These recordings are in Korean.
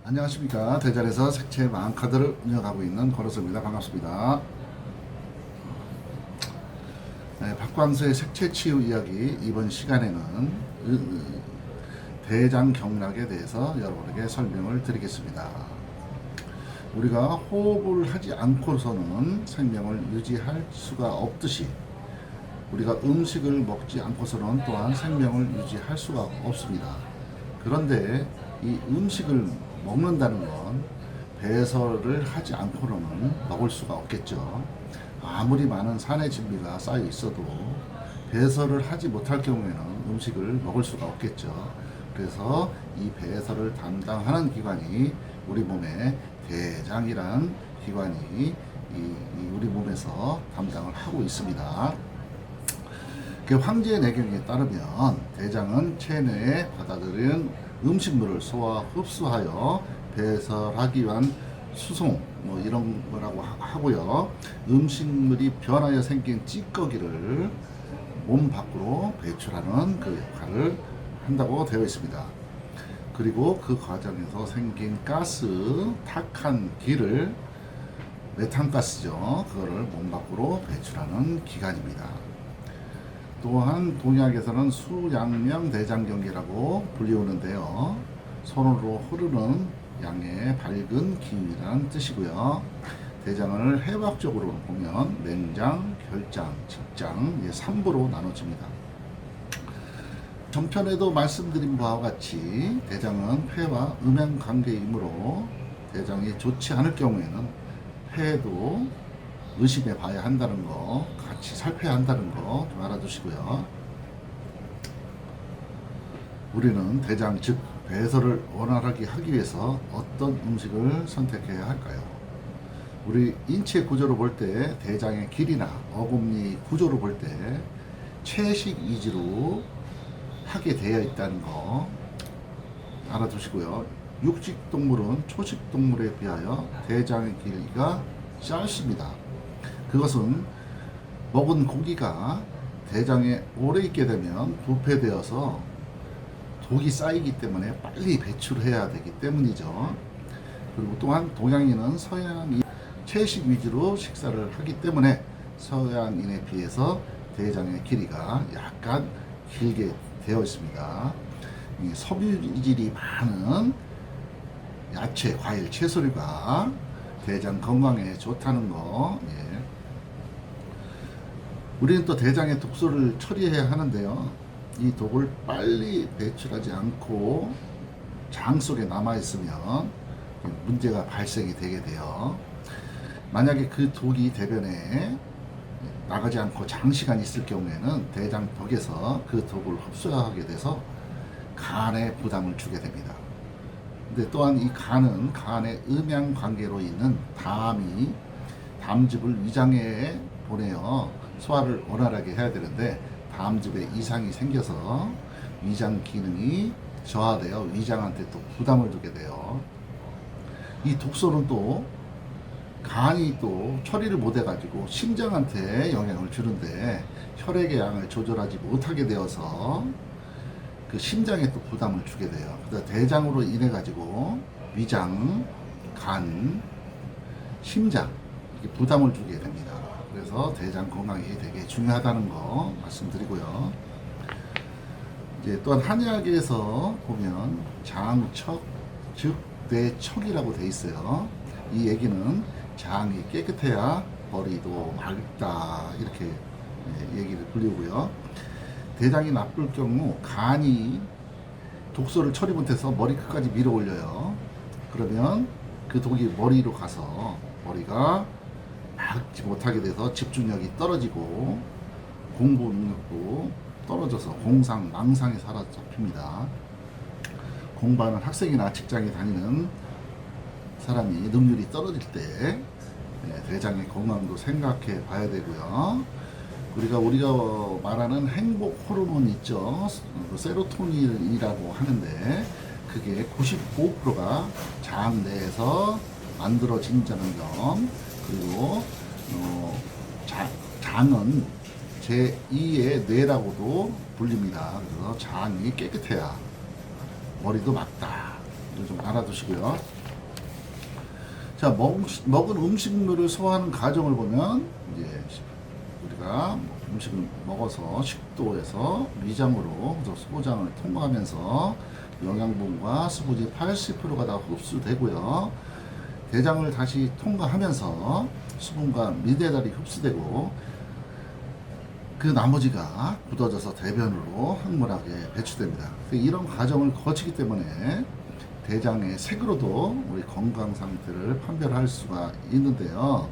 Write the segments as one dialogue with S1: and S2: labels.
S1: 안녕하십니까. 대전에서 색채 망카드를 운영하고 있는 권호수입니다. 반갑습니다. 네, 박광수의 색채 치유 이야기, 이번 시간에는 대장 경락에 대해서 여러분에게 설명을 드리겠습니다. 우리가 호흡을 하지 않고서는 생명을 유지할 수가 없듯이 우리가 음식을 먹지 않고서는 또한 생명을 유지할 수가 없습니다. 그런데 이 음식을 먹는다는 건 배설을 하지 않고는 먹을 수가 없겠죠. 아무리 많은 산의 진미가 쌓여 있어도 배설을 하지 못할 경우에는 음식을 먹을 수가 없겠죠. 그래서 이 배설을 담당하는 기관이 우리 몸의 대장이란 기관이 우리 몸에서 담당을 하고 있습니다. 그 황제의 내경에 따르면 대장은 체내에 받아들이는 음식물을 소화 흡수하여 배설하기 위한 수송 이런 거라고 하고요. 음식물이 변하여 생긴 찌꺼기를 몸 밖으로 배출하는 그 역할을 한다고 되어 있습니다. 그리고 그 과정에서 생긴 가스, 탁한 기를 메탄가스죠. 그거를 몸 밖으로 배출하는 기관입니다. 또한 동의학에서는 수양명 대장경기라고 불리우는데요. 손으로 흐르는 양의 밝은 기운이라는 뜻이고요. 대장을 해학적으로 보면 맹장, 결장, 직장 3부로 나눠집니다. 전편에도 말씀드린 바와 같이 대장은 폐와 음양 관계이므로 대장이 좋지 않을 경우에는 폐도 의심해 봐야 한다는 거, 같이 살펴야 한다는 거 좀 알아두시고요. 우리는 대장 즉 배설을 원활하게 하기 위해서 어떤 음식을 선택해야 할까요? 우리 인체 구조로 볼 때 대장의 길이나 어금니 구조로 볼 때 채식 위주로 하게 되어 있다는 거 알아두시고요. 육식 동물은 초식 동물에 비하여 대장의 길이가 짧습니다. 그것은 먹은 고기가 대장에 오래 있게 되면 부패되어서 독이 쌓이기 때문에 빨리 배출해야 되기 때문이죠. 그리고 또한 동양인은 서양인 채식 위주로 식사를 하기 때문에 서양인에 비해서 대장의 길이가 약간 길게 되어 있습니다. 섬유질이 많은 야채, 과일, 채소류가 대장 건강에 좋다는 거. 우리는 또 대장의 독소를 처리해야 하는데요. 이 독을 빨리 배출하지 않고 장 속에 남아있으면 문제가 발생이 되게 돼요. 만약에 그 독이 대변에 나가지 않고 장시간 있을 경우에는 대장벽에서 그 독을 흡수하게 돼서 간에 부담을 주게 됩니다. 근데 또한 이 간은 간의 음양 관계로 있는 담즙을 위장에 보내어 소화를 원활하게 해야 되는데 담즙에 이상이 생겨서 위장 기능이 저하되어 위장한테 또 부담을 주게 돼요. 이 독소는 또 간이 또 처리를 못 해가지고 심장한테 영향을 주는데 혈액의 양을 조절하지 못하게 되어서 그 심장에 또 부담을 주게 돼요. 그래서 대장으로 인해 가지고 위장, 간, 심장 이렇게 부담을 주게 됩니다. 그래서 대장 건강이 되게 중요하다는 거 말씀드리고요. 이제 또한 한의학에서 보면 장척, 즉 뇌척이라고 돼 있어요. 이 얘기는 장이 깨끗해야 머리도 맑다 이렇게 얘기를 불리고요. 대장이 나쁠 경우 간이 독소를 처리 못해서 머리 끝까지 밀어 올려요. 그러면 그 독이 머리로 가서 머리가 막지 못하게 돼서 집중력이 떨어지고 공부 능력도 떨어져서 공상, 망상이 사로잡힙니다. 공부하는 학생이나 직장에 다니는 사람이 능률이 떨어질 때 대장의 건강도 생각해 봐야 되고요. 우리가 말하는 행복 호르몬 있죠. 세로토닌이라고 하는데 그게 95%가 장 내에서 만들어진다는 점. 그리고 장은 제2의 뇌라고도 불립니다. 그래서 장이 깨끗해야 머리도 맑다 이거 좀 알아두시고요. 자, 먹은 음식물을 소화하는 과정을 보면 이제 우리가 음식을 먹어서 식도에서 위장으로 소장을 통과하면서 영양분과 수분이 80%가 다 흡수되고요. 대장을 다시 통과하면서 수분과 미네랄이 흡수되고 그 나머지가 굳어져서 대변으로 항문하게 배출됩니다. 이런 과정을 거치기 때문에 대장의 색으로도 우리 건강 상태를 판별할 수가 있는데요.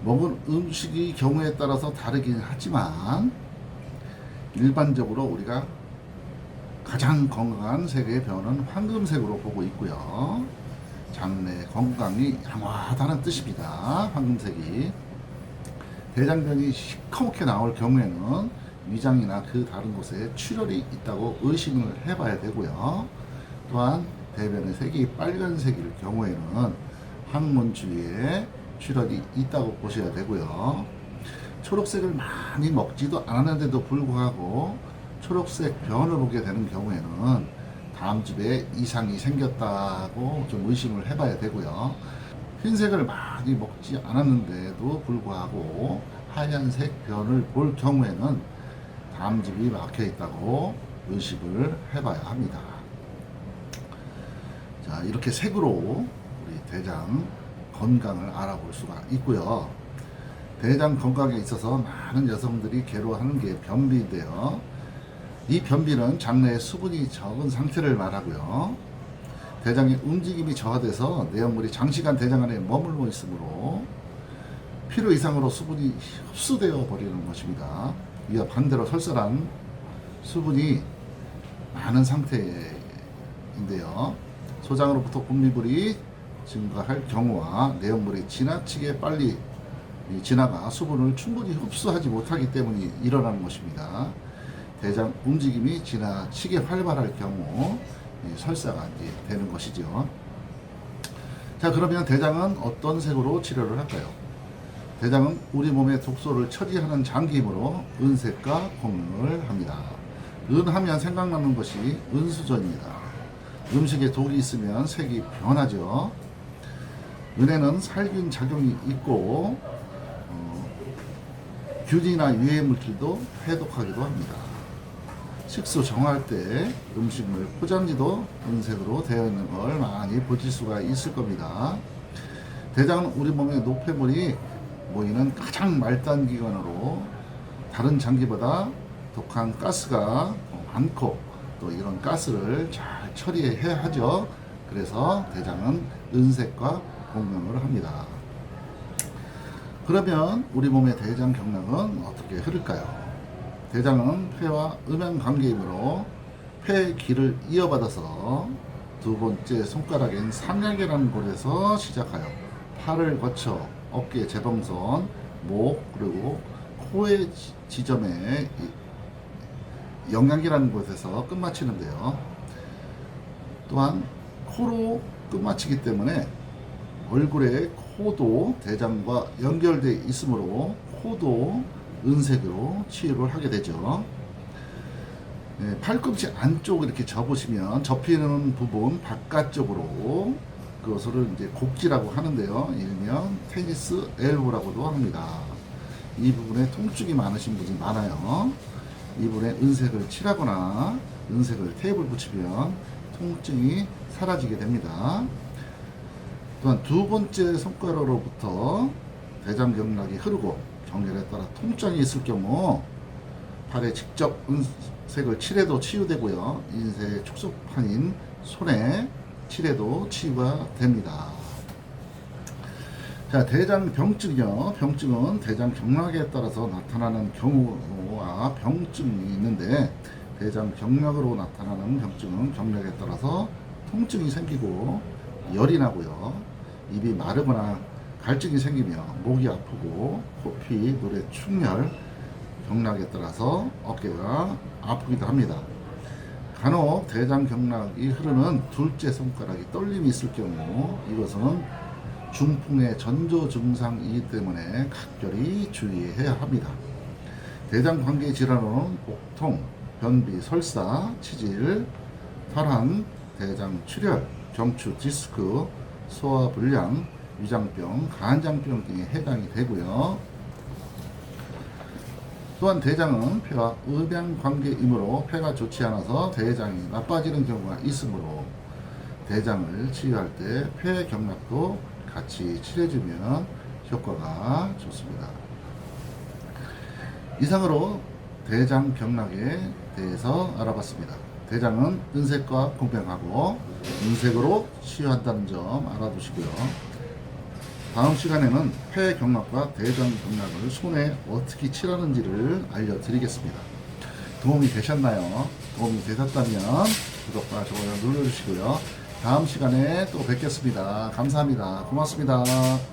S1: 먹은 음식이 경우에 따라서 다르긴 하지만 일반적으로 우리가 가장 건강한 색의 변은 황금색으로 보고 있고요. 장내 건강이 양호하다는 뜻입니다. 황금색이. 대장변이 시커멓게 나올 경우에는 위장이나 그 다른 곳에 출혈이 있다고 의심을 해봐야 되고요. 또한 대변의 색이 빨간색일 경우에는 항문 주위에 출혈이 있다고 보셔야 되고요. 초록색을 많이 먹지도 않았는데도 불구하고 초록색 변을 보게 되는 경우에는 다음 집에 이상이 생겼다고 좀 의심을 해봐야 되고요. 흰색을 많이 먹지 않았는데도 불구하고 하얀색 변을 볼 경우에는 다음 집이 막혀 있다고 의식을 해봐야 합니다. 자, 이렇게 색으로 우리 대장 건강을 알아볼 수가 있고요. 대장 건강에 있어서 많은 여성들이 괴로워하는 게 변비인데요. 이 변비는 장내에 수분이 적은 상태를 말하고요. 대장의 움직임이 저하돼서 내용물이 장시간 대장 안에 머물러 있으므로 필요 이상으로 수분이 흡수되어 버리는 것입니다. 이와 반대로 설사란 수분이 많은 상태인데요. 소장으로부터 분비물이 증가할 경우와 내용물이 지나치게 빨리 지나가 수분을 충분히 흡수하지 못하기 때문에 일어나는 것입니다. 대장 움직임이 지나치게 활발할 경우 설사가 되는 것이죠. 자, 그러면 대장은 어떤 색으로 치료를 할까요? 대장은 우리 몸의 독소를 처리하는 장기이므로 은색과 공명을 합니다. 은하면 생각나는 것이 은수전입니다. 음식에 독이 있으면 색이 변하죠. 은에는 살균 작용이 있고 균이나 유해 물질도 해독하기도 합니다. 식수 정할 때 음식물 포장지도 은색으로 되어 있는 걸 많이 보실 수가 있을 겁니다. 대장은 우리 몸의 노폐물이 모이는 가장 말단 기관으로 다른 장기보다 독한 가스가 많고 또 이런 가스를 잘 처리해야 하죠. 그래서 대장은 은색과 공명을 합니다. 그러면 우리 몸의 대장 경락은 어떻게 흐를까요? 대장은 폐와 음양 관계이므로 폐의 길을 이어받아서 두 번째 손가락인 삼략이라는 곳에서 시작하여 팔을 거쳐 어깨 재범선, 목 그리고 코의 지점에 영양이라는 곳에서 끝마치는데요. 또한 코로 끝마치기 때문에 얼굴의 코도 대장과 연결되어 있으므로 코도 은색으로 치유를 하게 되죠. 네, 팔꿈치 안쪽 이렇게 접으시면 접히는 부분 바깥쪽으로 그것을 이제 곡지라고 하는데요. 일명 테니스 엘보라고도 합니다. 이 부분에 통증이 많으신 분이 많아요. 이 부분에 은색을 칠하거나 은색을 테이프를 붙이면 통증이 사라지게 됩니다. 또한 두 번째 손가락으로부터 대장경락이 흐르고 경계에 따라 통증이 있을 경우 팔에 직접 은색을 칠해도 치유되고요. 인쇄 축소판인 손에 칠해도 치유가 됩니다. 자, 대장병증이요. 병증은 대장경락에 따라서 나타나는 경우와 병증이 있는데 대장경락으로 나타나는 병증은 경락에 따라서 통증이 생기고 열이 나고요. 입이 마르거나 갈증이 생기며 목이 아프고 코피, 노래, 충혈, 경락에 따라서 어깨가 아프기도 합니다. 간혹 대장경락이 흐르는 둘째 손가락이 떨림이 있을 경우 이것은 중풍의 전조 증상이기 때문에 각별히 주의해야 합니다. 대장 관계 질환은 복통, 변비, 설사, 치질, 혈환, 대장 출혈, 경추, 디스크, 소화불량, 위장병, 간장병 등에 해당이 되고요. 또한 대장은 폐와 음양 관계이므로 폐가 좋지 않아서 대장이 나빠지는 경우가 있으므로 대장을 치료할 때 폐경락도 같이 칠해주면 효과가 좋습니다. 이상으로 대장경락에 대해서 알아봤습니다. 대장은 은색과 공평하고 은색으로 치유한다는 점 알아두시고요. 다음 시간에는 폐경락과 대장경락을 손에 어떻게 칠하는지를 알려드리겠습니다. 도움이 되셨나요? 도움이 되셨다면 구독과 좋아요 눌러주시고요. 다음 시간에 또 뵙겠습니다. 감사합니다. 고맙습니다.